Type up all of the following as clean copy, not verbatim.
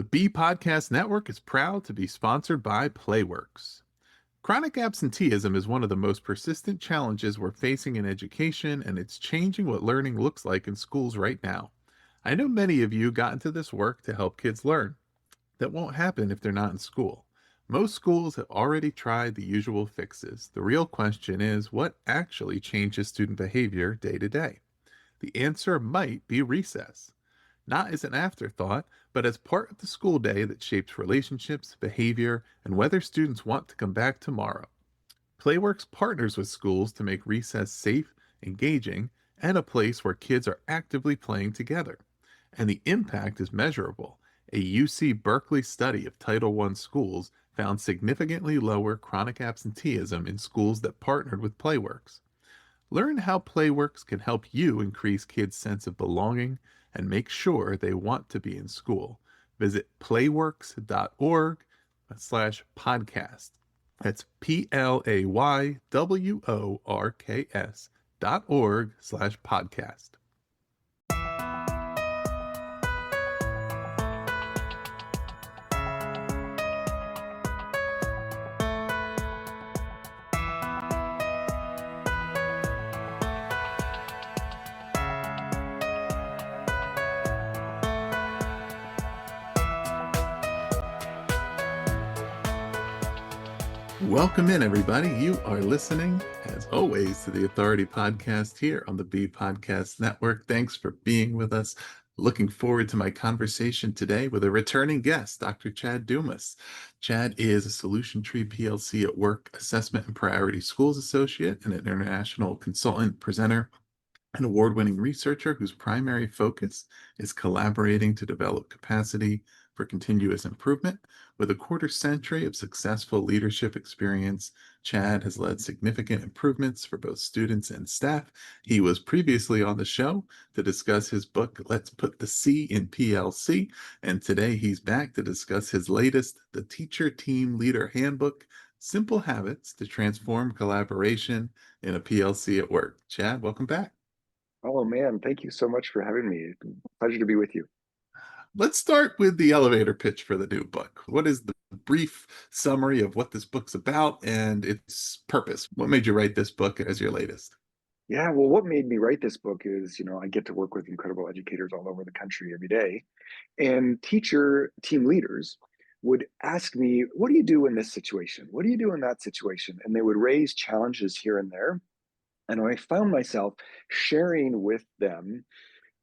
The B Podcast Network is proud to be sponsored by Playworks. Chronic absenteeism is one of the most persistent challenges we're facing in education, and it's changing what learning looks like in schools right now. I know many of you got into this work to help kids learn. That won't happen if they're not in school. Most schools have already tried the usual fixes. The real question is what actually changes student behavior day to day? The answer might be recess. Not as an afterthought, but as part of the school day that shapes relationships, behavior, and whether students want to come back tomorrow. Playworks partners with schools to make recess safe, engaging, and a place where kids are actively playing together. And the impact is measurable. A UC Berkeley study of Title I schools found significantly lower chronic absenteeism in schools that partnered with Playworks. Learn how Playworks can help you increase kids' sense of belonging and make sure they want to be in school. Visit playworks.org/podcast. That's PLAYWORKS.org/podcast. Welcome in, everybody. You are listening, as always, to the Authority Podcast here on the B Podcast Network. Thanks for being with us. Looking forward to my conversation today with a returning guest, Dr. Chad Dumas. Chad is a Solution Tree PLC at Work Assessment and Priority Schools Associate and an international consultant, presenter, an award-winning researcher whose primary focus is collaborating to develop capacity for continuous improvement. With a quarter century of successful leadership experience, Chad has led significant improvements for both students and staff. He was previously on the show to discuss his book, Let's Put the C in PLC, and today he's back to discuss his latest, The Teacher Team Leader Handbook, Simple Habits to Transform Collaboration in a PLC at Work. Chad, welcome back. Oh man, thank you so much for having me. Pleasure to be with you. Let's start with the elevator pitch for the new book. What is the brief summary of what this book's about and its purpose? What made you write this book as your latest? Yeah, well, what made me write this book is, I get to work with incredible educators all over the country every day. And teacher team leaders would ask me, what do you do in this situation? What do you do in that situation? And they would raise challenges here and there. And I found myself sharing with them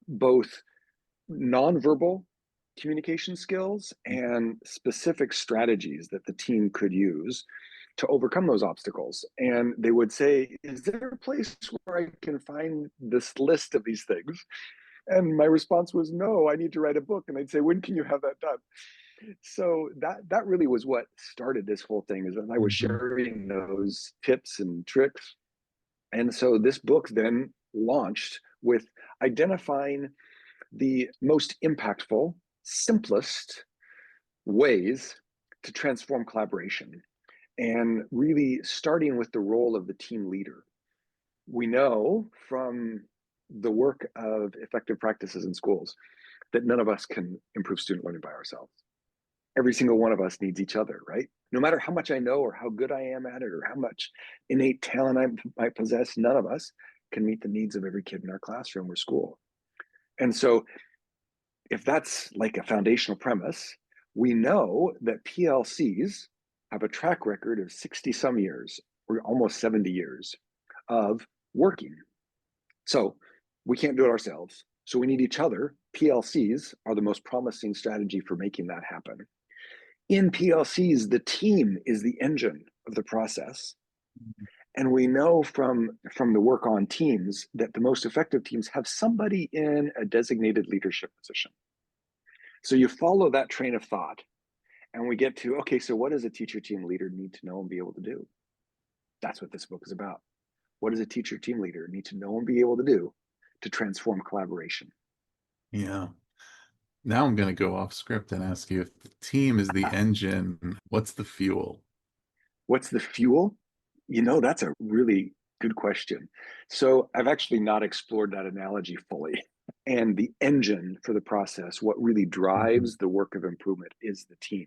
both nonverbal communication skills and specific strategies that the team could use to overcome those obstacles. And they would say, is there a place where I can find this list of these things? And my response was, no, I need to write a book. And they'd say, when can you have that done? So that really was what started this whole thing, is that I was sharing those tips and tricks. And so this book then launched with identifying the most impactful, simplest ways to transform collaboration, and really starting with the role of the team leader. We know from the work of effective practices in schools that none of us can improve student learning by ourselves. Every single one of us needs each other, right? No matter how much I know or how good I am at it or how much innate talent I might possess, none of us can meet the needs of every kid in our classroom or school. And so if that's like a foundational premise, we know that PLCs have a track record of 60 some years, or almost 70 years of working. So we can't do it ourselves. So we need each other. PLCs are the most promising strategy for making that happen. In PLCs, the team is the engine of the process. And we know from the work on teams that the most effective teams have somebody in a designated leadership position. So you follow that train of thought, and we get to, okay, so what does a teacher team leader need to know and be able to do? That's what this book is about. What does a teacher team leader need to know and be able to do to transform collaboration? Yeah. Now I'm going to go off script and ask you, if the team is the engine, what's the fuel? What's the fuel? That's a really good question. So I've actually not explored that analogy fully. And the engine for the process, what really Mhm. drives the work of improvement is the team.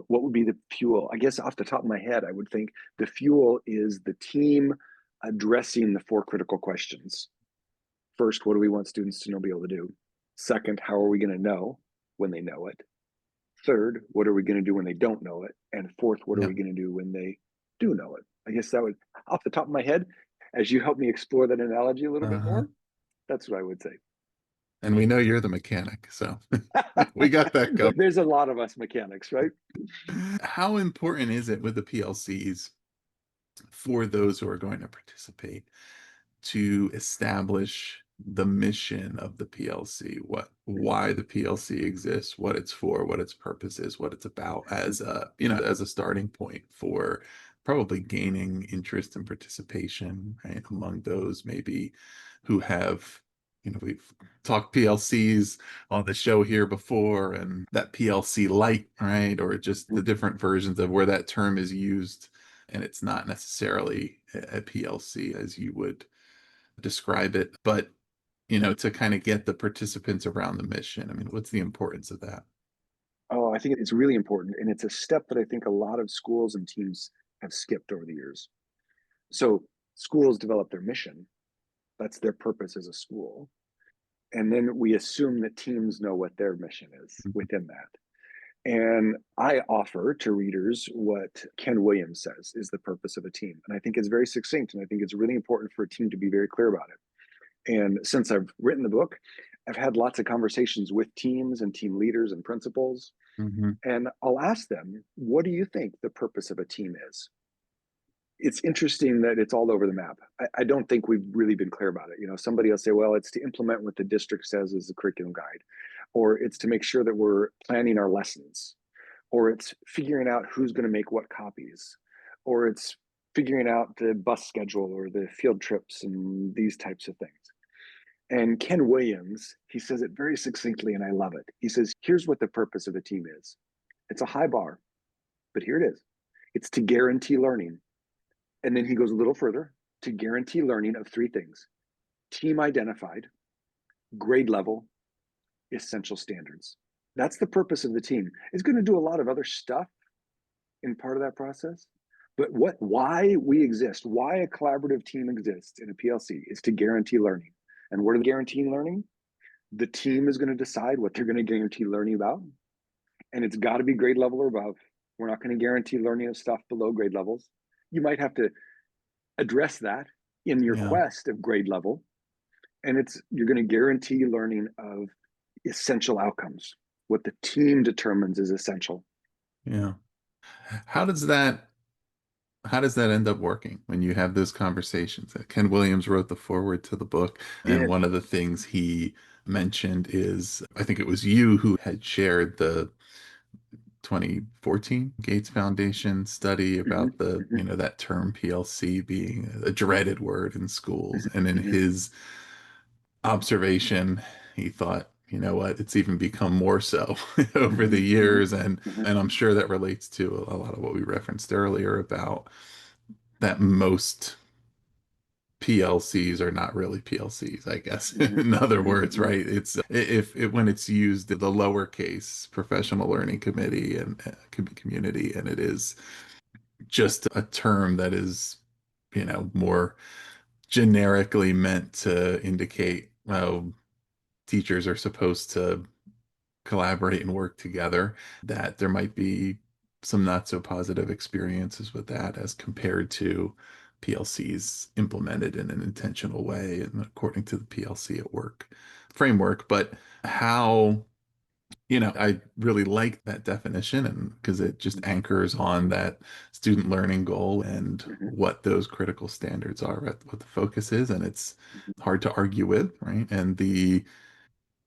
What would be the fuel? I guess off the top of my head, I would think the fuel is the team addressing the four critical questions. First, what do we want students to know, be able to do? Second, how are we going to know when they know it? Third, what are we going to do when they don't know it? And fourth, what are Yeah. we going to do when they do know it? I guess that would, off the top of my head, as you help me explore that analogy a little bit Uh-huh. more, that's what I would say. And we know you're the mechanic, so we got that covered. There's a lot of us mechanics, right? How important is it with the PLCs for those who are going to participate to establish the mission of the PLC, why the PLC exists, what it's for, what its purpose is, what it's about as a, as a starting point for probably gaining interest and participation, right, among those maybe who have, we've talked PLCs on the show here before and that PLC light, right, or just the different versions of where that term is used and it's not necessarily a PLC as you would describe it, but to kind of get the participants around the mission. I mean, what's the importance of that? Oh, I think it's really important. And it's a step that I think a lot of schools and teams have skipped over the years. So schools develop their mission. That's their purpose as a school. And then we assume that teams know what their mission is Mhm. within that. And I offer to readers what Ken Williams says is the purpose of a team. And I think it's very succinct. And I think it's really important for a team to be very clear about it. And since I've written the book, I've had lots of conversations with teams and team leaders and principals. Mhm. And I'll ask them, what do you think the purpose of a team is? It's interesting that it's all over the map. I don't think we've really been clear about it. Somebody will say, well, it's to implement what the district says is the curriculum guide, or it's to make sure that we're planning our lessons, or it's figuring out who's going to make what copies, or it's figuring out the bus schedule or the field trips and these types of things. And Ken Williams, he says it very succinctly, and I love it. He says, here's what the purpose of a team is. It's a high bar, but here it is. It's to guarantee learning. And then he goes a little further to guarantee learning of three things: team identified, grade level, essential standards. That's the purpose of the team. It's going to do a lot of other stuff in part of that process. But why we exist, why a collaborative team exists in a PLC is to guarantee learning. And what are they guaranteeing learning? The team is going to decide what they're going to guarantee learning about. And it's got to be grade level or above. We're not going to guarantee learning of stuff below grade levels. You might have to address that in your Yeah. quest of grade level. And you're going to guarantee learning of essential outcomes, what the team determines is essential. Yeah. How does that how does that end up working when you have those conversations? Ken Williams wrote the foreword to the book, and Did. one of the things he mentioned is I think it was you who had shared the 2014 Gates Foundation study Mm-hmm, about the, mm-hmm, that term PLC being a dreaded word in schools. And in mm-hmm, his observation, he thought, you know what, it's even become more so over mm-hmm, the mm-hmm, years. And mm-hmm, and I'm sure that relates to a lot of what we referenced earlier about that most PLCs are not really PLCs, I guess. mm-hmm, In other mm-hmm, words, mm-hmm, right? It's if it, when it's used the lowercase professional learning committee and community, and it is just a term that is, more generically meant to indicate, well, teachers are supposed to collaborate and work together, that there might be some not so positive experiences with that as compared to PLCs implemented in an intentional way and according to the PLC at work framework. But how, I really like that definition and because it just anchors on that student learning goal and mm-hmm, what those critical standards are, what the focus is, and it's hard to argue with, right? And the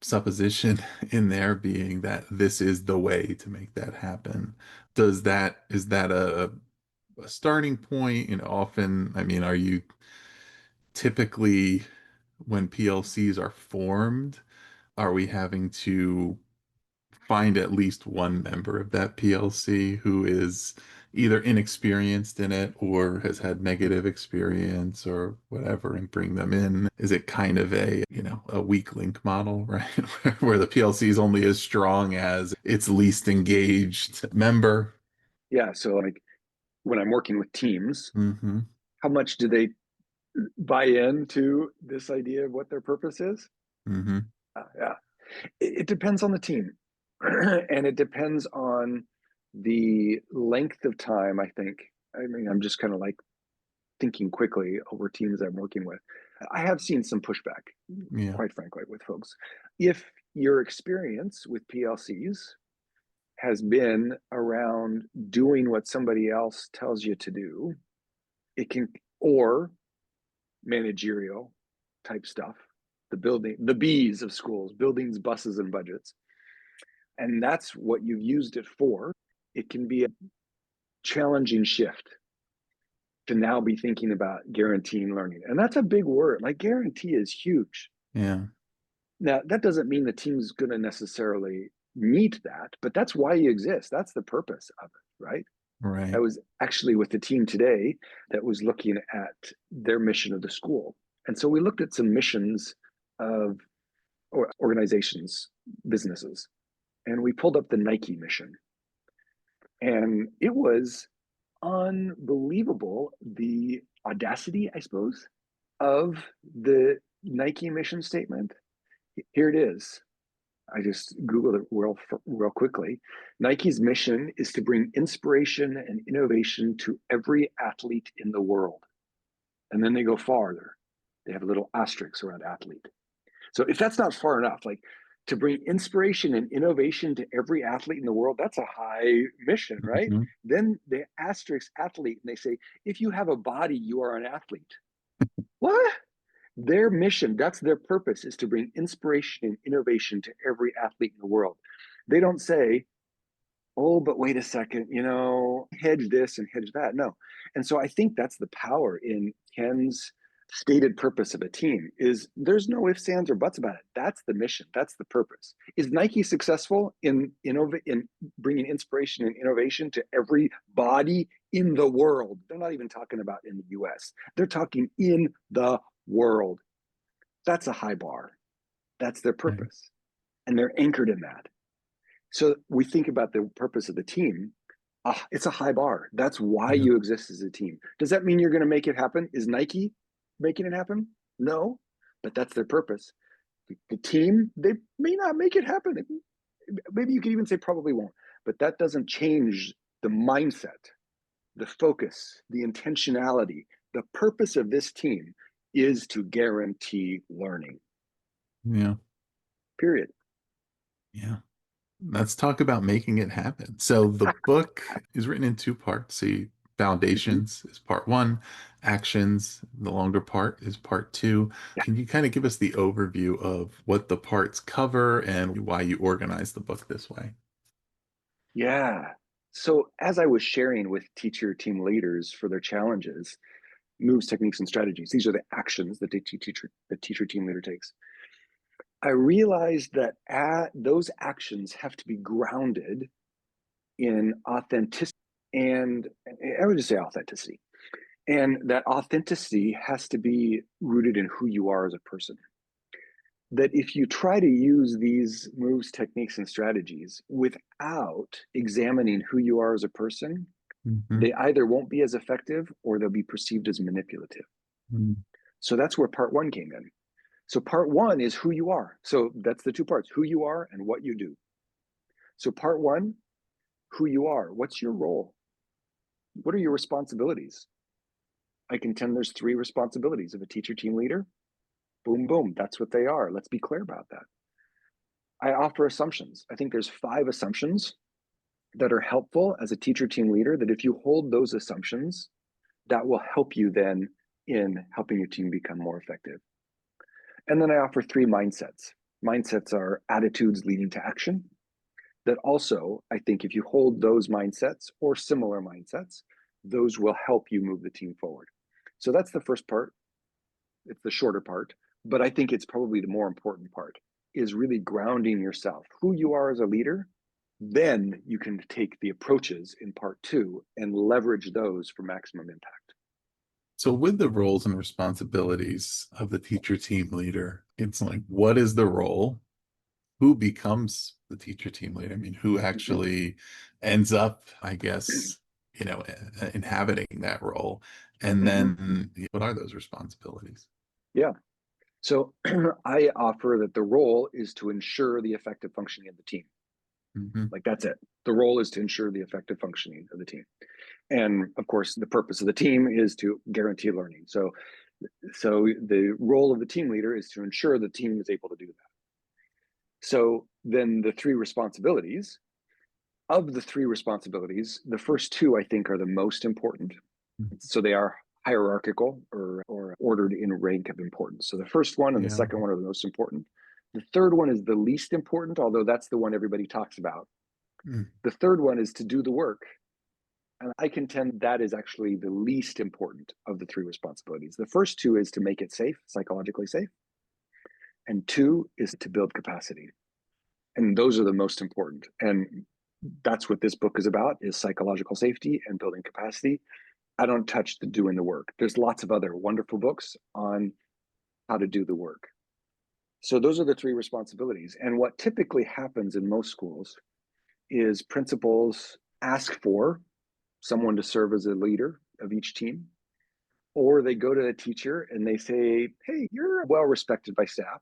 supposition in there being that this is the way to make that happen. Is that a starting point? Often, I mean, are you typically when PLCs are formed, are we having to find at least one member of that PLC who is either inexperienced in it or has had negative experience or whatever and bring them in? Is it kind of a weak link model, right? Where the PLC is only as strong as its least engaged member? Yeah. So like when I'm working with teams, Mm-hmm. how much do they buy into this idea of what their purpose is? Mm-hmm. Yeah. It depends on the team. And it depends on the length of time, I think. I mean, I'm just kind of like thinking quickly over teams I'm working with. I have seen some pushback, Yeah. quite frankly, with folks. If your experience with PLCs has been around doing what somebody else tells you to do, it can, or managerial type stuff, the bees of schools, buildings, buses, and budgets, and that's what you've used it for, it can be a challenging shift to now be thinking about guaranteeing learning. And that's a big word. Like guarantee is huge. Yeah. Now, that doesn't mean the team's going to necessarily meet that, but that's why you exist. That's the purpose of it, right? I Right. was actually with the team today that was looking at their mission of the school. And so we looked at some missions of organizations, businesses, and we pulled up the Nike mission. And it was unbelievable, the audacity, I suppose, of the Nike mission statement. Here it is. I just Googled it real quickly. Nike's mission is to bring inspiration and innovation to every athlete in the world. And then they go farther. They have a little asterisk around athlete. So if that's not far enough, like to bring inspiration and innovation to every athlete in the world, that's a high mission, right? Mm-hmm. Then they asterisk athlete and they say, if you have a body, you are an athlete. What? Their mission, that's their purpose, is to bring inspiration and innovation to every athlete in the world. They don't say, oh, but wait a second, hedge this and hedge that. No. And so I think that's the power in Ken's stated purpose of a team is there's no ifs, ands, or buts about it. That's the mission. That's the purpose. Is Nike successful in bringing inspiration and innovation to every body in the world? They're not even talking about in the US. They're talking in the world. That's a high bar. That's their Right. purpose. And they're anchored in that. So we think about the purpose of the team. It's a high bar. That's why Yeah. you exist as a team. Does that mean you're going to make it happen? Is Nike making it happen? No, but that's their purpose. The team, they may not make it happen. Maybe you could even say probably won't, but that doesn't change the mindset, the focus, the intentionality. The purpose of this team is to guarantee learning, Yeah. period. Yeah. Let's talk about making it happen. So the book is written in two parts. See, Mhm. Foundations is part one, Actions, the longer part, is part two. Yeah. Can you kind of give us the overview of what the parts cover and why you organize the book this way? Yeah. So as I was sharing with teacher team leaders for their challenges, moves, techniques, and strategies, these are the actions that the teacher team leader takes. I realized that those actions have to be grounded in authenticity. And I would just say authenticity. And that authenticity has to be rooted in who you are as a person. That if you try to use these moves, techniques, and strategies without examining who you are as a person, Hmm. they either won't be as effective or they'll be perceived as manipulative. So that's where part one came in. So part one is who you are. So that's the two parts, who you are and what you do. So part one, who you are. What's your role? What are your responsibilities? I contend there's three responsibilities of a teacher team leader. Boom, boom. That's what they are. Let's be clear about that. I offer assumptions. I think there's 5 assumptions that are helpful as a teacher team leader that if you hold those assumptions, that will help you then in helping your team become more effective. And then I offer 3 mindsets. Mindsets are attitudes leading to action. That also, I think if you hold those mindsets or similar mindsets, those will help you move the team forward. So that's the first part. It's the shorter part, but I think it's probably the more important part is really grounding yourself, who you are as a leader Then you can take the approaches in part two and leverage those for maximum impact. So, with the roles and responsibilities of the teacher team leader, it's like, what is the role? Who becomes the teacher team leader? I mean, who Mhm. actually ends up, I guess, inhabiting that role? And Mhm. then what are those responsibilities? Yeah. So I offer that the role is to ensure the effective functioning of the team. Hmm. Like that's it. The role is to ensure the effective functioning of the team. And of course, the purpose of the team is to guarantee learning. So the role of the team leader is to ensure the team is able to do that. So then the three responsibilities, of the three responsibilities, the first two I think are the most important. So they are hierarchical or ordered in rank of importance. So the first one and the Yeah. second one are the most important. The third one is the least important, although that's the one everybody talks about. Mm. The third one is to do the work. And I contend that is actually the least important of the three responsibilities. The first two is to make it safe, psychologically safe. And two is to build capacity. And those are the most important. And that's what this book is about, is psychological safety and building capacity. I don't touch the doing the work. There's lots of other wonderful books on how to do the work. So those are the three responsibilities. And what typically happens in most schools is principals ask for someone to serve as a leader of each team, or they go to the teacher and they say, "Hey, you're well respected by staff,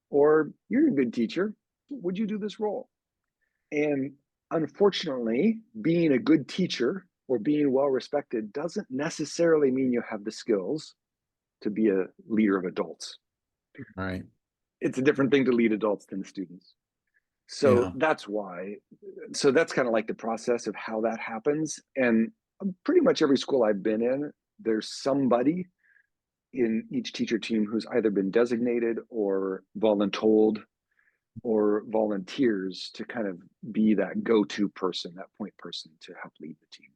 or you're a good teacher. Would you do this role?" And unfortunately, being a good teacher or being well respected doesn't necessarily mean you have the skills to be a leader of adults. Right. It's a different thing to lead adults than students. So Yeah. that's why. So that's kind of like the process of how that happens. And pretty much every school I've been in, there's somebody in each teacher team who's either been designated or voluntold or volunteers to kind of be that go-to person, that point person to help lead the team.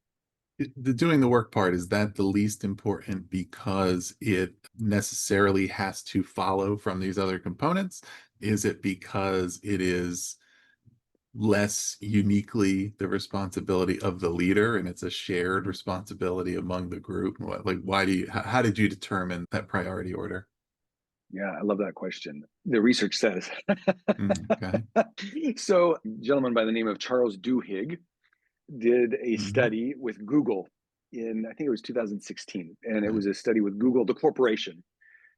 The doing the work part, is that the least important because it necessarily has to follow from these other components? Is it because it is less uniquely the responsibility of the leader and it's a shared responsibility among the group? What, like, why do you, how did you determine that priority order? Yeah, I love that question. The research says. Okay. So, a gentleman by the name of Charles Duhigg did a Hmm. study with Google in, I think it was 2016, and it Right. was a study with Google, the corporation,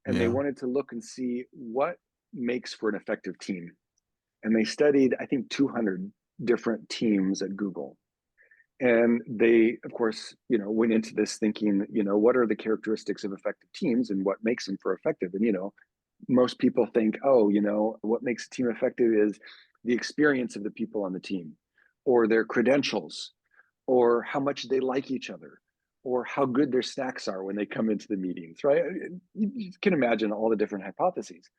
and they Yeah. wanted to look and see what makes for an effective team. And they studied, I think, 200 different teams at Google. And they, of course, went into this thinking, what are the characteristics of effective teams and what makes them for effective? And, most people think, oh, what makes a team effective is the experience of the people on the team or their credentials or how much they like each other or how good their snacks are when they come into the meetings, right? You can imagine all the different hypotheses.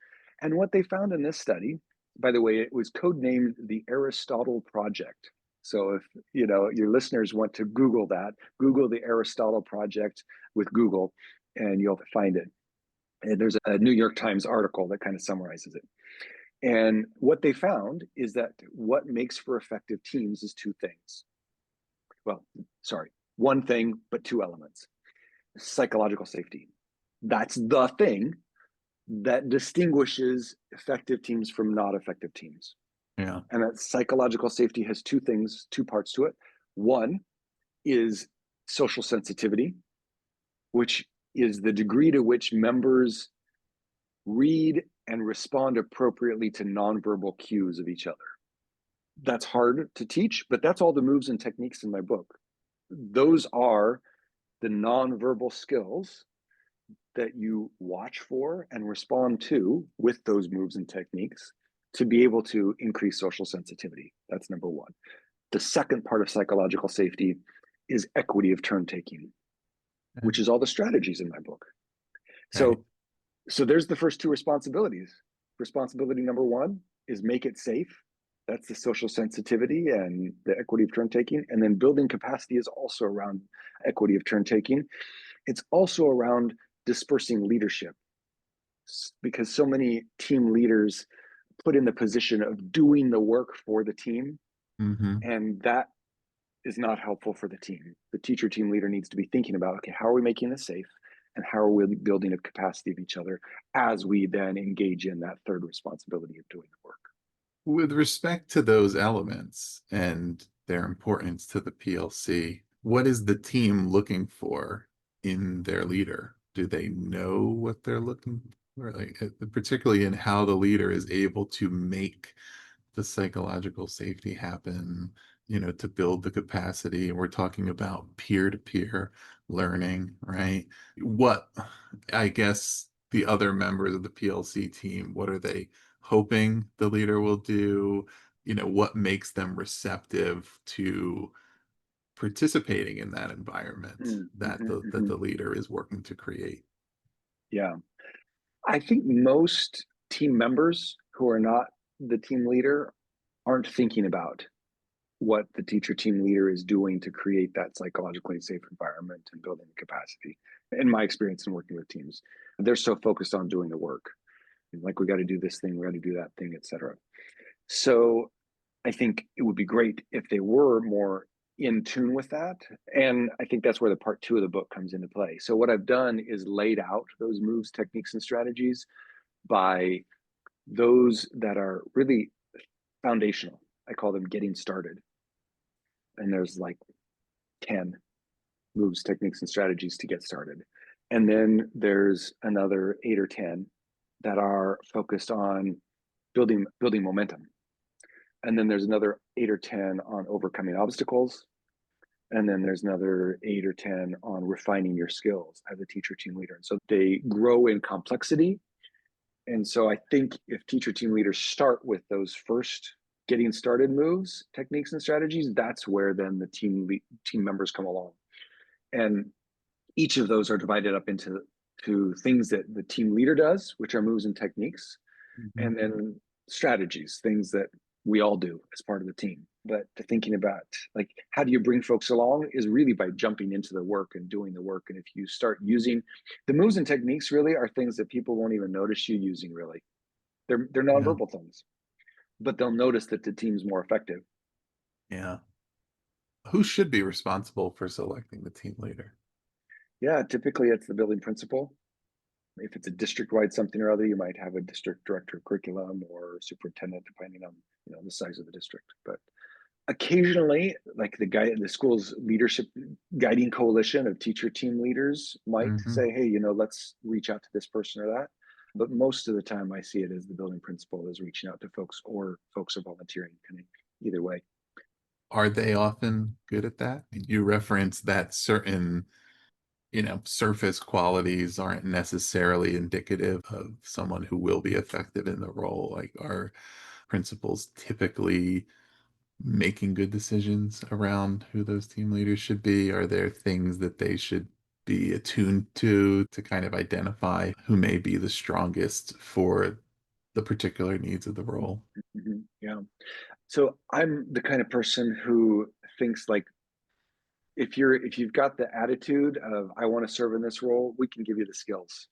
And what they found in this study, by the way, it was codenamed the Aristotle Project. So if your listeners want to Google that, Google the Aristotle Project with Google, and you'll find it. And there's a New York Times article that kind of summarizes it. And what they found is that what makes for effective teams is two things. Well, sorry, one thing, but two elements. Psychological safety. That's the thing that distinguishes effective teams from not effective teams. Yeah. And that psychological safety has two things, two parts to it. One is social sensitivity, which is the degree to which members read and respond appropriately to nonverbal cues of each other. That's hard to teach, but that's all the moves and techniques in my book. Those are the nonverbal skills that you watch for and respond to with those moves and techniques to be able to increase social sensitivity. That's number one. The second part of psychological safety is equity of turn taking, Okay. which is all the strategies in my book. Right. So there's the first two responsibilities. Responsibility number one is make it safe. That's the social sensitivity and the equity of turn taking. And then building capacity is also around equity of turn taking. It's also around dispersing leadership because so many team leaders put in the position of doing the work for the team. Hmm. And that is not helpful for the team. The teacher team leader needs to be thinking about, okay, how are we making this safe? And how are we building a capacity of each other as we then engage in that third responsibility of doing the work? With respect to those elements and their importance to the PLC, what is the team looking for in their leader? Do they know what they're looking for? Like, particularly in how the leader is able to make the psychological safety happen, to build the capacity. We're talking about peer-to-peer learning, right? What, I guess, the other members of the PLC team, what are they hoping the leader will do? What makes them receptive to participating in that environment Mm, that mhm, the mhm. leader is working to create? Yeah. I think most team members who are not the team leader aren't thinking about what the teacher team leader is doing to create that psychologically safe environment and building the capacity. In my experience in working with teams, they're so focused on doing the work. Like, we got to do this thing, we got to do that thing, etc. So I think it would be great if they were more in tune with that. And I think that's where the part two of the book comes into play. So what I've done is laid out those moves, techniques, and strategies by those that are really foundational. I call them getting started. And there's like 10 moves, techniques, and strategies to get started. And then there's another 8 or 10 that are focused on building momentum. And then there's another 8 or 10 on overcoming obstacles. And then there's another 8 or 10 on refining your skills as a teacher team leader. And so they grow in complexity. And so I think if teacher team leaders start with those first getting started moves, techniques, and strategies, that's where then the team members come along. And each of those are divided up into things that the team leader does, which are moves and techniques, Mhm. and then strategies, things that we all do as part of the team. But thinking about, like, how do you bring folks along is really by jumping into the work and doing the work. And if you start using the moves and techniques, really are things that people won't even notice you using. Really, they're Yeah. nonverbal things, but they'll notice that the team's more effective. Yeah. Who should be responsible for selecting the team leader? Yeah, typically it's the building principal. If it's a district-wide something or other, you might have a district director of curriculum or superintendent, depending on the size of the district. But occasionally, like the school's leadership guiding coalition of teacher team leaders might Hmm. say, "Hey, let's reach out to this person or that." But most of the time, I see it as the building principal is reaching out to folks, or folks are volunteering. Kind of either way. Are they often good at that? You reference that certain, surface qualities aren't necessarily indicative of someone who will be effective in the role. Like, are principals typically making good decisions around who those team leaders should be? Are there things that they should be attuned to kind of identify who may be the strongest for the particular needs of the role? Yeah. So I'm the kind of person who thinks, like, if you've got the attitude of I want to serve in this role, we can give you the skills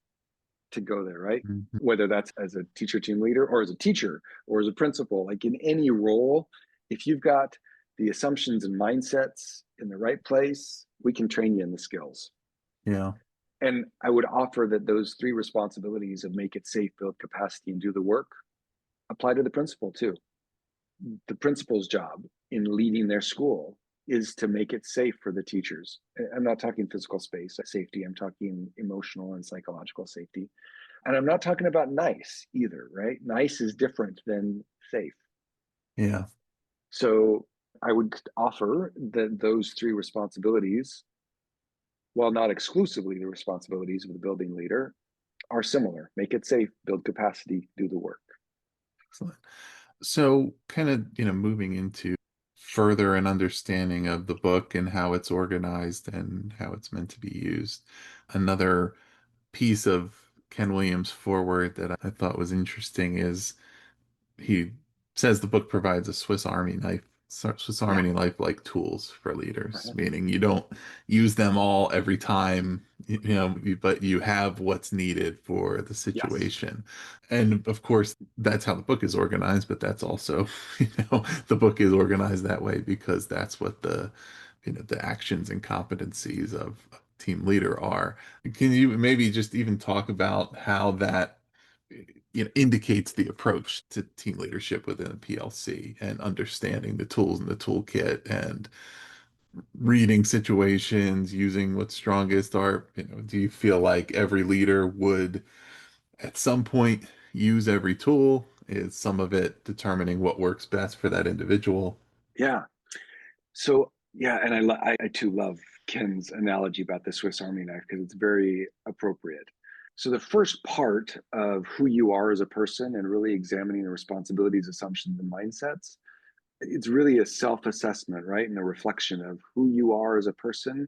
to go there, right? Mhm. Whether that's as a teacher team leader or as a teacher or as a principal, like in any role, if you've got the assumptions and mindsets in the right place, we can train you in the skills. Yeah. And I would offer that those three responsibilities of make it safe, build capacity, and do the work apply to the principal too. The principal's job in leading their school is to make it safe for the teachers. I'm not talking physical space safety, I'm talking emotional and psychological safety. And I'm not talking about nice either, right? Nice is different than safe. Yeah. So I would offer that those three responsibilities, while not exclusively the responsibilities of the building leader, are similar. Make it safe, build capacity, do the work. Excellent. So, kind of, moving into further an understanding of the book and how it's organized and how it's meant to be used. Another piece of Ken Williams' foreword that I thought was interesting is he says the book provides a Swiss Army knife Swiss Yeah. Army knife like tools for leaders, Uh-huh. meaning you don't use them all every time, but you have what's needed for the Yes. situation. And of course, that's how the book is organized, but that's also, the book is organized that way because that's what the actions and competencies of a team leader are. Can you maybe just even talk about how that indicates the approach to team leadership within a PLC and understanding the tools in the toolkit and reading situations, using what's strongest are, do you feel like every leader would at some point use every tool? Is some of it determining what works best for that individual? Yeah. So yeah, and I too love Ken's analogy about the Swiss Army knife because it's very appropriate. So the first part of who you are as a person and really examining the responsibilities, assumptions, and mindsets, it's really a self-assessment, right? And a reflection of who you are as a person.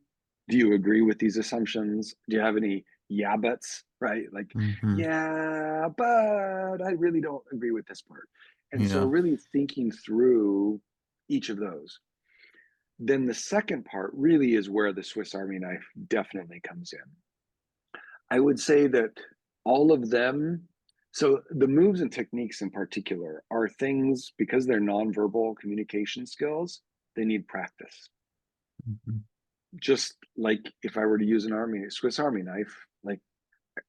Do you agree with these assumptions? Do you have any yeah buts, right? Like, Hmm. yeah, but I really don't agree with this part. And so Yeah. really thinking through each of those. Then the second part really is where the Swiss Army knife definitely comes in. I would say that all of them, so the moves and techniques in particular are things because they're nonverbal communication skills, they need practice. Mhm. Just like if I were to use Swiss Army knife, like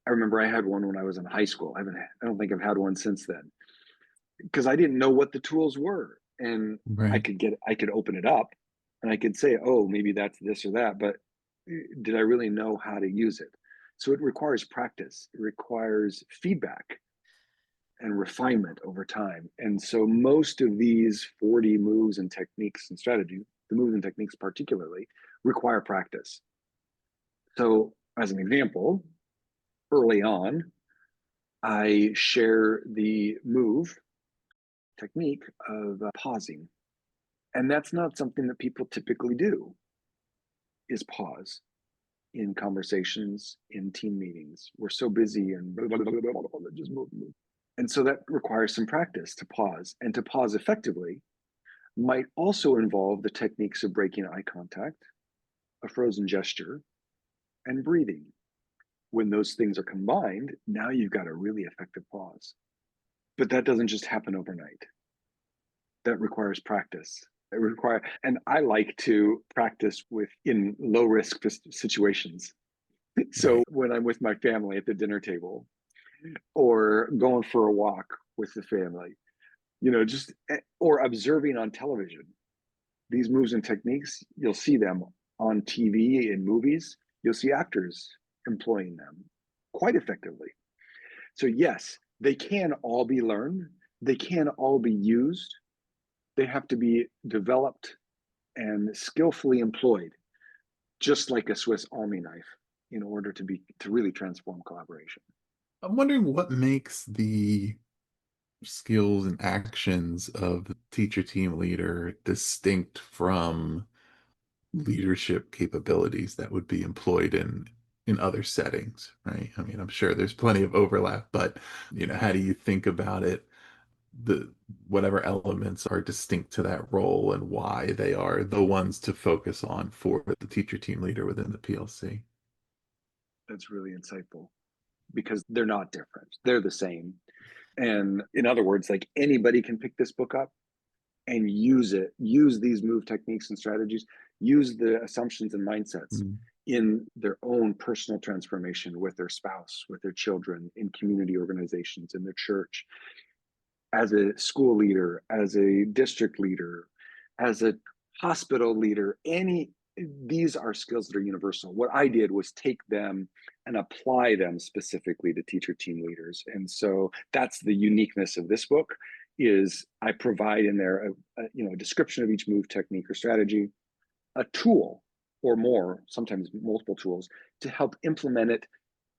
I remember I had one when I was in high school. I don't think I've had one since then because I didn't know what the tools were. And Right. I could open it up and I could say, oh, maybe that's this or that, but did I really know how to use it? So it requires practice, it requires feedback and refinement over time. And so most of these 40 moves and techniques and strategies, the moves and techniques particularly, require practice. So as an example, early on, I share the move technique of pausing. And that's not something that people typically do is pause in conversations, in team meetings. We're so busy and blah, blah, blah, blah, blah, blah, just move, move. And so that requires some practice to pause. And to pause effectively might also involve the techniques of breaking eye contact, a frozen gesture, and breathing. When those things are combined, now you've got a really effective pause. But that doesn't just happen overnight. That requires practice. It require, and I like to practice with in low risk situations. So Right. when I'm with my family at the dinner table or going for a walk with the family, just or observing on television, these moves and techniques, you'll see them on TV in movies. You'll see actors employing them quite effectively. So yes, they can all be learned. They can all be used. They have to be developed and skillfully employed, just like a Swiss Army knife, in order to really transform collaboration. I'm wondering what makes the skills and actions of the teacher team leader distinct from leadership capabilities that would be employed in other settings, right? I mean, I'm sure there's plenty of overlap, but how do you think about it? The whatever elements are distinct to that role and why they are the ones to focus on for the teacher team leader within the PLC. That's really insightful because they're not different. They're the same. And in other words, like anybody can pick this book up and use it, use these move techniques and strategies, use the assumptions and mindsets Mm. in their own personal transformation with their spouse, with their children, in community organizations, in their church, as a school leader, as a district leader, as a hospital leader, these are skills that are universal. What I did was take them and apply them specifically to teacher team leaders. And so that's the uniqueness of this book is I provide in there a description of each move technique or strategy, a tool or more, sometimes multiple tools to help implement it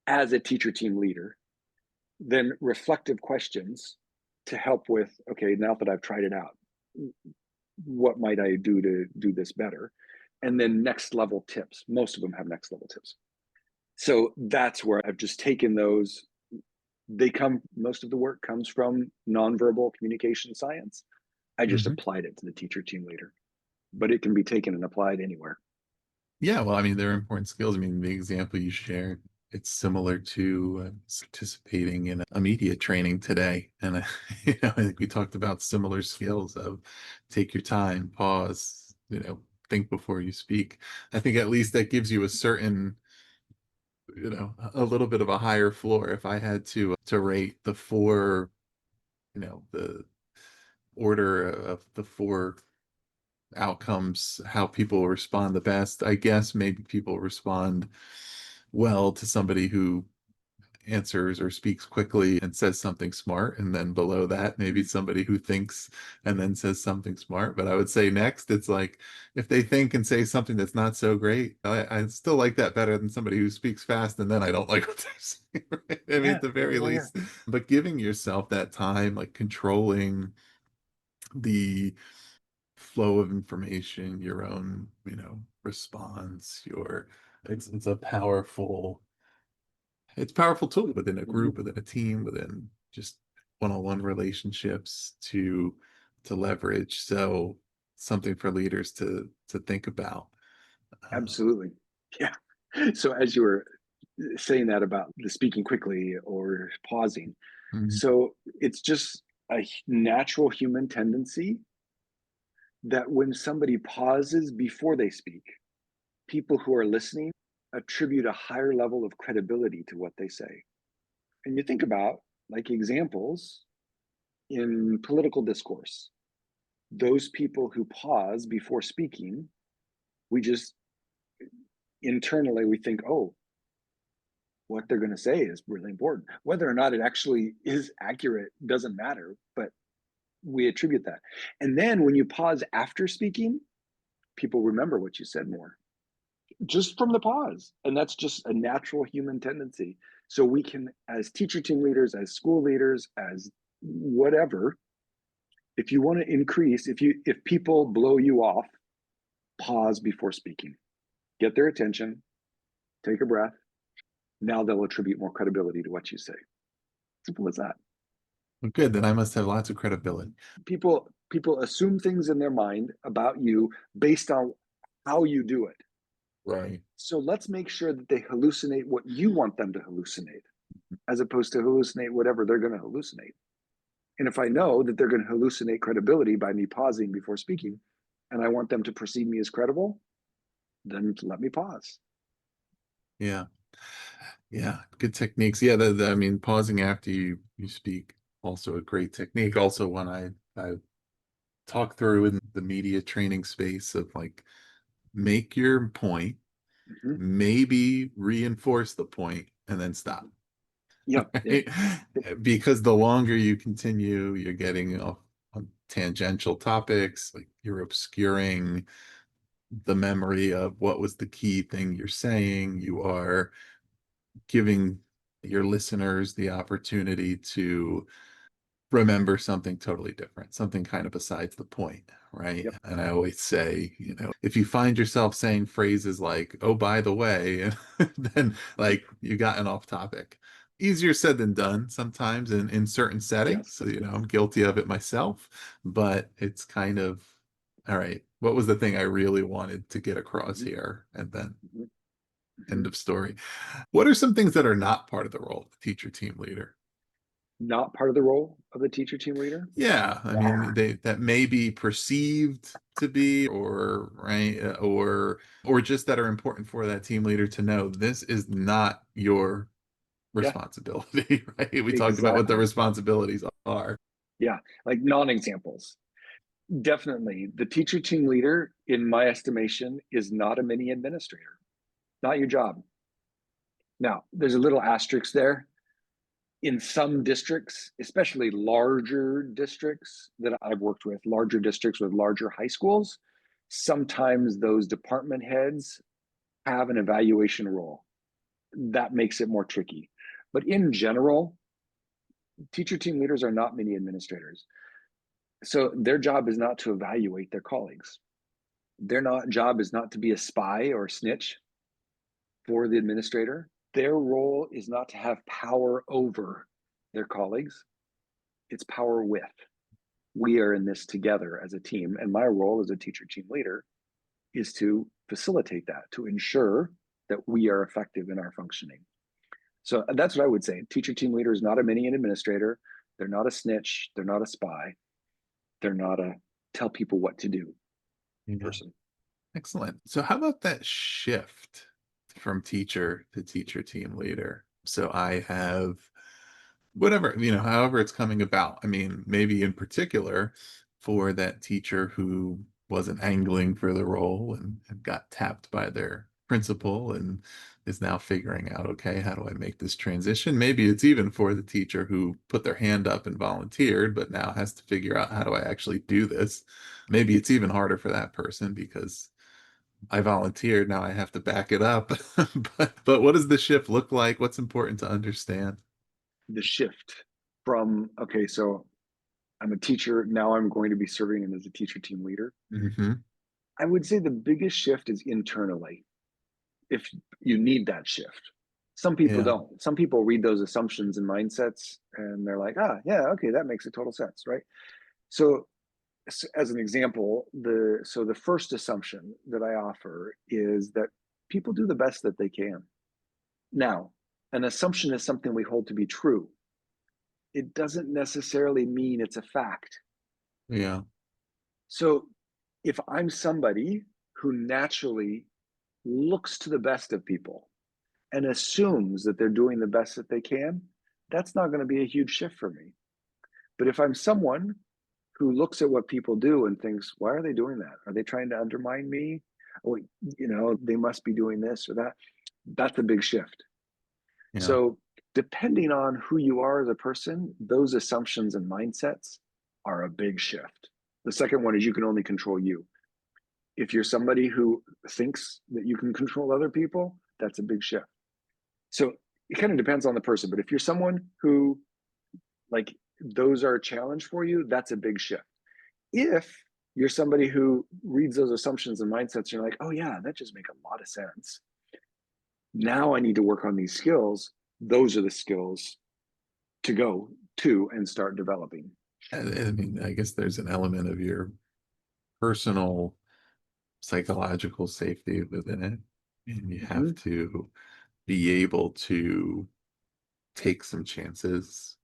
as a teacher team leader, then reflective questions to help with, okay, now that I've tried it out, what might I do to do this better? And then next level tips. Most of them have next level tips. So that's where I've just taken those. Most of the work comes from nonverbal communication science. I just Hmm. applied it to the teacher team leader, but it can be taken and applied anywhere. Yeah, well, I mean, they're important skills. I mean, the example you shared, it's similar to participating in a media training today. And, I think we talked about similar skills of take your time, pause, think before you speak. I think at least that gives you a certain, a little bit of a higher floor. If I had to rate the four, the order of the four outcomes, how people respond the best. I guess maybe people respond well to somebody who answers or speaks quickly and says something smart. And then below that, maybe Mhm. somebody who thinks and then says something smart. But I would say next, it's like if they think and say something that's not so great, I still like that better than somebody who speaks fast and then I don't like what they're saying. Right? I mean, Yeah, at the yeah, very yeah, yeah. least, but giving yourself that time, like controlling the flow of information, your own, response, it's a powerful tool within a Mhm. group, within a team, within just one-on-one relationships to leverage. So something for leaders to think about. Uh, Absolutely. Yeah. So as you were saying that about the speaking quickly or pausing, mhm, so it's just a natural human tendency that when somebody pauses before they speak, people who are listening attribute a higher level of credibility to what they say. And you think about like examples in political discourse, those people who pause before speaking, we just internally we think, oh, what they're going to say is really important. Whether or not it actually is accurate doesn't matter, but we attribute that. And then when you pause after speaking, people remember what you said more just from the pause. And that's just a natural human tendency. So we can, as teacher team leaders, as school leaders, as whatever, if you want to increase, if people blow you off, pause before speaking, get their attention, take a breath. Now they'll attribute more credibility to what you say. Simple as that. good, then I must have lots of credibility. People assume things in their mind about you based on how you do it. Right. So let's make sure that they hallucinate what you want them to hallucinate, as opposed to hallucinate whatever they're going to hallucinate. And if I know that they're going to hallucinate credibility by me pausing before speaking, and I want them to perceive me as credible, then let me pause. Yeah. Yeah. Good techniques. Yeah. I mean, pausing after you speak, also a great technique. Also, when I talk through in the media training space of like make your point, Mhm. maybe reinforce the point, and then stop. Yeah, yeah, Right? Because the longer you continue, you're getting off on tangential topics, like you're obscuring the memory of what was the key thing you're saying. You are giving your listeners the opportunity to remember something totally different, something kind of besides the point, right? yep, And I always say, if you find yourself saying phrases like, oh, by the way, and then like you gotten off topic. Easier said than done sometimes in certain settings. yes, So, I'm guilty of it myself, but it's kind of, all right, what was the thing I really wanted to get across mhm, here? And then mhm, end mhm. of story. What are some things that are not part of the role of the teacher team leader? Not part of the role of the teacher team leader. Yeah, I mean, that may be perceived to be, or right, or just that are important for that team leader to know. This is not your Yeah, responsibility, right? We talked about what the exactly. responsibilities are. Yeah, like non-examples. Definitely, the teacher team leader, in my estimation, is not a mini administrator. Not your job. Now, there's a little asterisk there. In some districts, especially larger districts that I've worked with, larger districts with larger high schools, sometimes those department heads have an evaluation role. That makes it more tricky. But in general, teacher team leaders are not mini administrators. So their job is not to evaluate their colleagues. Their not job is not to be a spy or a snitch for the administrator. Their role is not to have power over their colleagues. It's power with. We are in this together as a team. And my role as a teacher team leader is to facilitate that, to ensure that we are effective in our functioning. So that's what I would say. Teacher team leader is not a mini administrator. They're not a snitch. They're not a spy. They're not a tell people what to do Yeah. person. Excellent. So how about that shift from teacher to teacher team leader? So I have whatever, however it's coming about. I mean, maybe in particular for that teacher who wasn't angling for the role and got tapped by their principal and is now figuring out, okay, how do I make this transition? Maybe it's even for the teacher who put their hand up and volunteered, but now has to figure out how do I actually do this? Maybe it's even harder for that person because I volunteered, now I have to back it up. But what does the shift look like? What's important to understand? The shift from, okay, so I'm a teacher. Now I'm going to be serving as a teacher team leader. Hmm. I would say the biggest shift is internally, if you need that shift. Some people Yeah. don't. Some people read those assumptions and mindsets and they're like, ah, yeah, okay, that makes a total sense, right? So, as an example, the first assumption that I offer is that people do the best that they can. Now, an assumption is something we hold to be true. It doesn't necessarily mean it's a fact. Yeah. So, if I'm somebody who naturally looks to the best of people and assumes that they're doing the best that they can, that's not going to be a huge shift for me. But if I'm someone who looks at what people do and thinks, why are they doing that? Are they trying to undermine me? Or, they must be doing this or that. That's a big shift. Yeah. So, depending on who you are as a person, those assumptions and mindsets are a big shift. The second one is you can only control you. If you're somebody who thinks that you can control other people, that's a big shift. So it kind of depends on the person. But if you're someone who, like, those are a challenge for you, that's a big shift. If you're somebody who reads those assumptions and mindsets, you're like, oh, yeah, that just makes a lot of sense. Now I need to work on these skills. Those are the skills to go to and start developing. I mean, I guess there's an element of your personal psychological safety within it. And you have Mm-hmm, to be able to take some chances,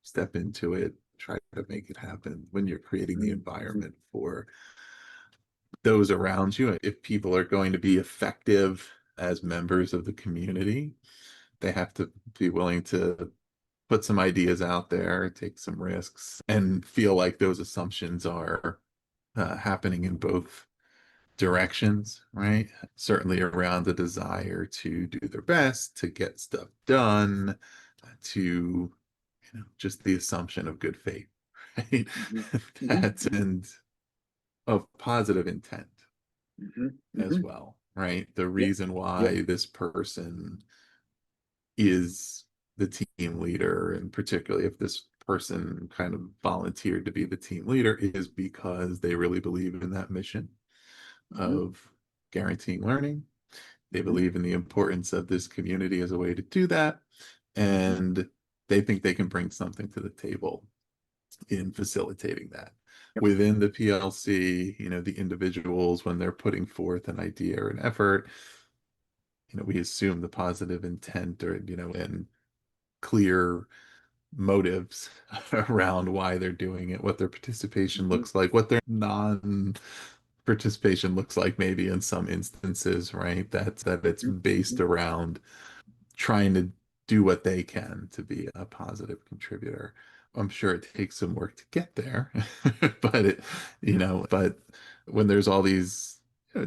step into it, try to make it happen when you're creating the mm-hmm, environment for those around you. If people are going to be effective as members of the community, they have to be willing to put some ideas out there, take some risks, and feel like those assumptions are happening in both directions, right? Certainly around the desire to do their best, to get stuff done, to just the assumption of good faith, right? mm-hmm, That's mm-hmm, and of positive intent mm-hmm, as mm-hmm. well, right? The Yep, reason yep, why this person is the team leader, and particularly if this person kind of volunteered to be the team leader, is because they really believe in that mission mm-hmm, of guaranteeing learning. They mm-hmm, believe in the importance of this community as a way to do that. mm-hmm, And they think they can bring something to the table in facilitating that. yep, Within the PLC, the individuals, when they're putting forth an idea or an effort, we assume the positive intent or, and clear motives around why they're doing it, what their participation mm-hmm, looks like, what their non participation looks like maybe in some instances, right? That it's mm-hmm, based mm-hmm. around trying to do what they can to be a positive contributor. I'm sure it takes some work to get there, but when there's all these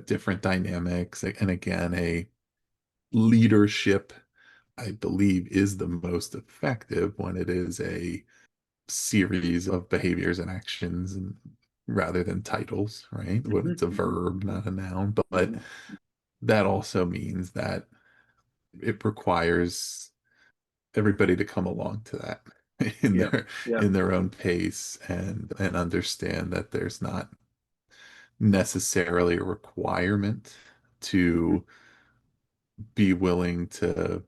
different dynamics, and again, a leadership, I believe, is the most effective when it is a series of behaviors and actions and rather than titles, right? When Mhm, it's a mhm, verb, not a noun. But mhm, that also means that it requires everybody to come along to that in yeah, their yeah, in their own pace and understand that there's not necessarily a requirement mhm, to be willing to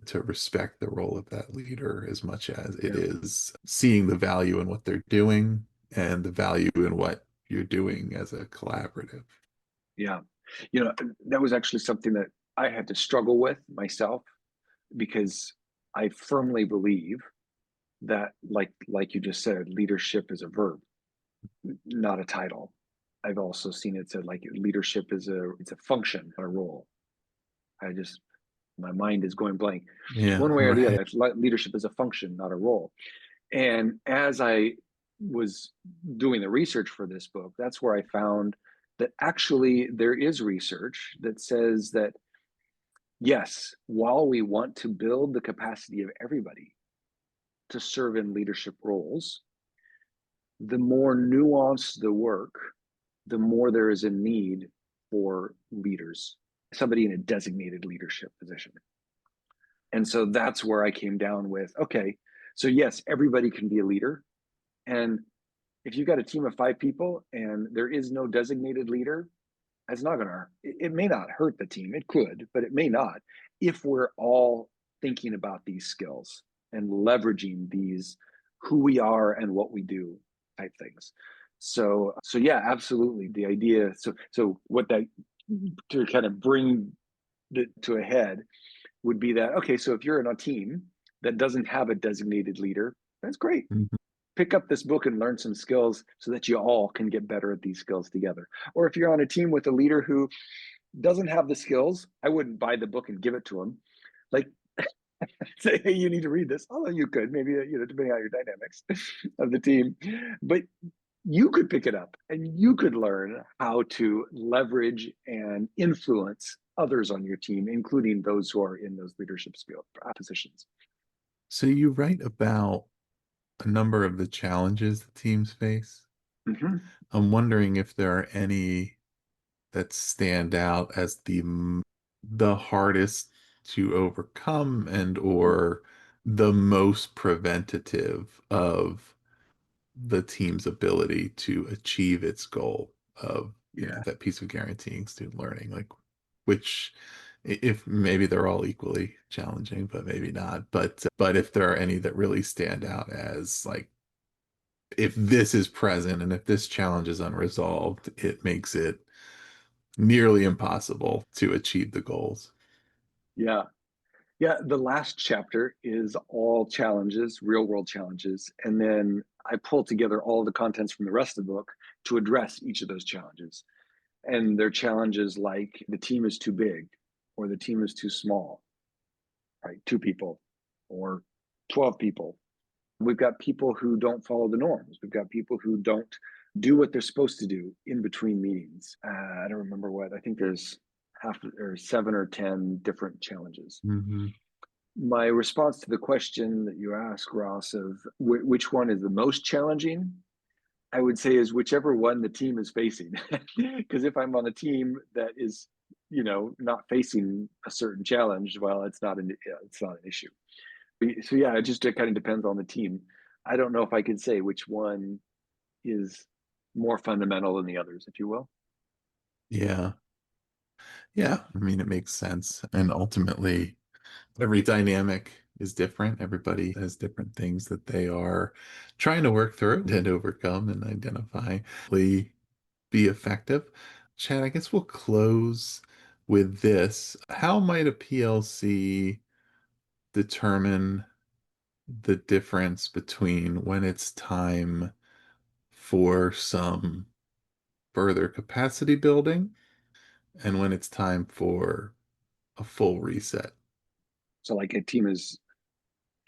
to respect the role of that leader as much as it Yeah. is seeing the value in what they're doing and the value in what you're doing as a collaborative. Yeah. That was actually something that I had to struggle with myself because I firmly believe that like you just said, leadership is a verb, not a title. I've also seen it said like leadership is a function, not a role. I just my mind is going blank. Yeah, One way or the right. other, leadership is a function, not a role. And as I was doing the research for this book, that's where I found that actually there is research that says that yes, while we want to build the capacity of everybody to serve in leadership roles, the more nuanced the work, the more there is a need for leaders, somebody in a designated leadership position. And so that's where I came down with okay, so yes, everybody can be a leader. And if you've got a team of 5 people and there is no designated leader, it's not going to, it may not hurt the team. It could, but it may not if we're all thinking about these skills and leveraging these who we are and what we do type things. So yeah, absolutely. The idea. So what that to kind of bring it to a head would be that okay. So if you're in a team that doesn't have a designated leader, that's great. Mhm. Pick up this book and learn some skills so that you all can get better at these skills together. Or if you're on a team with a leader who doesn't have the skills, I wouldn't buy the book and give it to him. Like say, hey, you need to read this. Although you could, maybe depending on your dynamics of the team. But you could pick it up and you could learn how to leverage and influence others on your team, including those who are in those leadership skill positions. So you write about a number of the challenges the teams face. Mhm. I'm wondering if there are any that stand out as the hardest to overcome and or the most preventative of the team's ability to achieve its goal of, Yeah. that piece of guaranteeing student learning, like which if maybe they're all equally challenging, but maybe not. But if there are any that really stand out as like if this is present and if this challenge is unresolved, it makes it nearly impossible to achieve the goals. Yeah. Yeah, the last chapter is all challenges, real world challenges. And then I pull together all the contents from the rest of the book to address each of those challenges. And they're challenges like the team is too big or the team is too small, right? 2 people or 12 people. We've got people who don't follow the norms. We've got people who don't do what they're supposed to do in between meetings. I don't remember what, I think there's half or 7 or 10 different challenges. Hmm. My response to the question that you asked, Ross, of which one is the most challenging, I would say is whichever one the team is facing. Because if I'm on a team that is, not facing a certain challenge, well, it's not an issue. So yeah, it kind of depends on the team. I don't know if I can say which one is more fundamental than the others, if you will. Yeah. Yeah. I mean, it makes sense. And ultimately, every dynamic is different. Everybody has different things that they are trying to work through and overcome and identify, be effective. Chad, I guess we'll close with this. How might a PLC determine the difference between when it's time for some further capacity building and when it's time for a full reset? So like a team is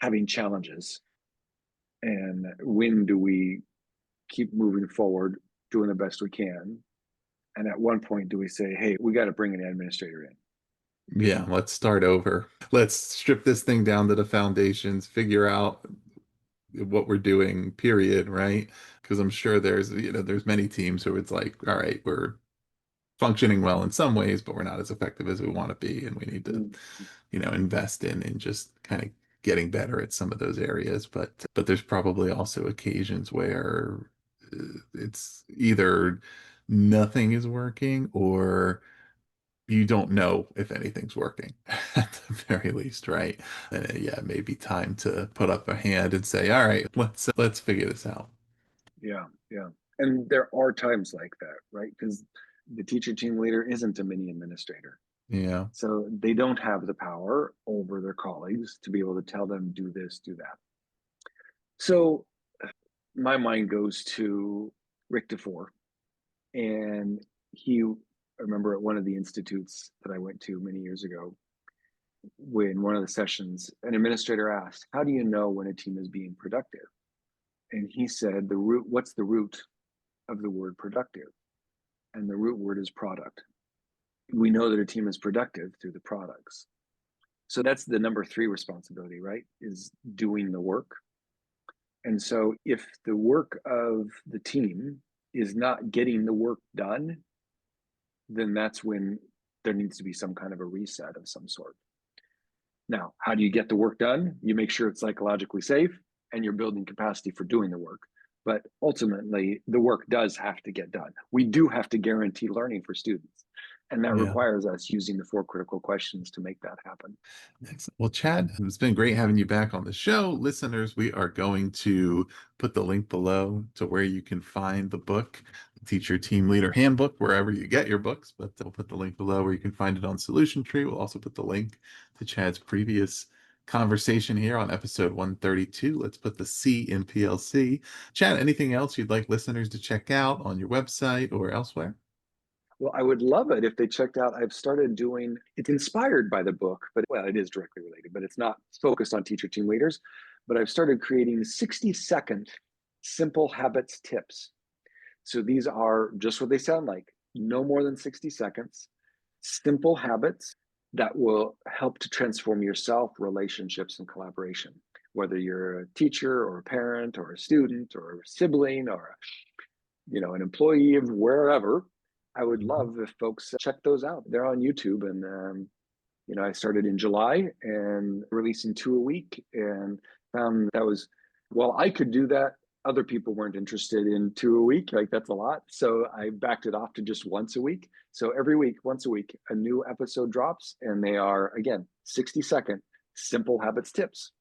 having challenges, and when do we keep moving forward, doing the best we can? And at one point, do we say, hey, we got to bring an administrator in? Yeah, let's start over. Let's strip this thing down to the foundations, figure out what we're doing, period, right? Because I'm sure there's many teams who it's like, all right, we're functioning well in some ways, but we're not as effective as we want to be, and we need to, Mm. invest in just kind of getting better at some of those areas. But there's probably also occasions where it's either nothing is working or you don't know if anything's working at the very least, right? And yeah, it may be time to put up a hand and say, all right, let's figure this out. Yeah, yeah. And there are times like that, right? Because the teacher team leader isn't a mini administrator. Yeah. So they don't have the power over their colleagues to be able to tell them, do this, do that. So my mind goes to Rick DeFore, and I remember at one of the institutes that I went to many years ago, when one of the sessions, an administrator asked, how do you know when a team is being productive? And he said, what's the root of the word productive? And the root word is product. We know that a team is productive through the products. So that's the number three responsibility, right? Is doing the work. And so if the work of the team is not getting the work done, then that's when there needs to be some kind of a reset of some sort. Now, how do you get the work done? You make sure it's psychologically safe and you're building capacity for doing the work. But ultimately, the work does have to get done. We do have to guarantee learning for students. And that Yeah. requires us using the four critical questions to make that happen. Excellent. Well, Chad, it's been great having you back on the show. Listeners, we are going to put the link below to where you can find the book, Teacher Team Leader Handbook, wherever you get your books. But we'll put the link below where you can find it on Solution Tree. We'll also put the link to Chad's previous conversation here on episode 132. Let's put the C in PLC. Chad, anything else you'd like listeners to check out on your website or elsewhere? Well, I would love it if they checked out. I've started doing it's inspired by the book, but well, it is directly related, but it's not focused on teacher team leaders. But I've started creating 60-second simple habits tips. So these are just what they sound like, no more than 60 seconds, simple habits that will help to transform yourself, relationships, and collaboration. Whether you're a teacher or a parent or a student or a sibling or an employee of wherever, I would Mhm. love if folks check those out. They're on YouTube, and I started in July and releasing two a week, and found that was well, I could do that. Other people weren't interested in two a week. Like that's a lot, so I backed it off to just once a week. So every week, once a week, a new episode drops, and they are again 60-second simple habits tips.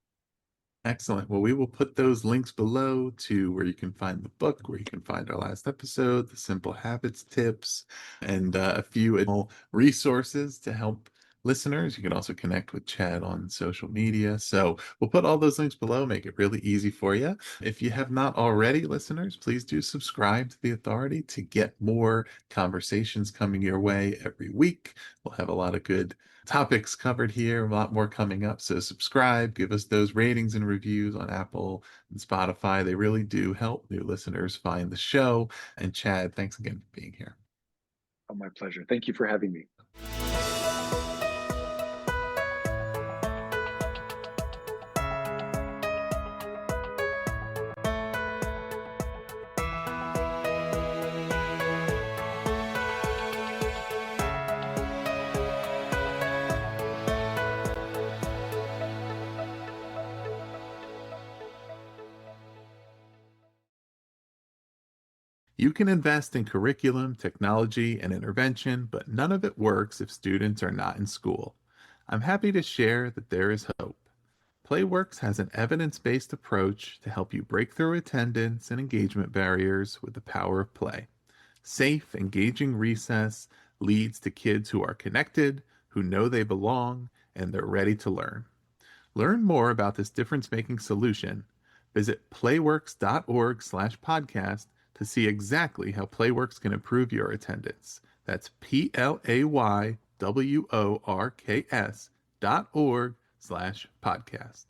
Excellent. Well, we will put those links below to where you can find the book, where you can find our last episode, the simple habits tips, and a few additional resources to help listeners. You can also connect with Chad on social media. So we'll put all those links below, make it really easy for you. If you have not already, listeners, please do subscribe to The Authority to get more conversations coming your way every week. We'll have a lot of good topics covered here, a lot more coming up. So subscribe, give us those ratings and reviews on Apple and Spotify. They really do help new listeners find the show. And Chad, thanks again for being here. Oh, my pleasure. Thank you for having me. You can invest in curriculum, technology, and intervention, but none of it works if students are not in school. I'm happy to share that there is hope. Playworks has an evidence based approach to help you break through attendance and engagement barriers with the power of play. Safe, engaging recess leads to kids who are connected, who know they belong, and they're ready to learn. Learn more about this difference-making solution. Visit playworks.org/podcast to see exactly how Playworks can improve your attendance. That's PLAYWORKS.org/podcast.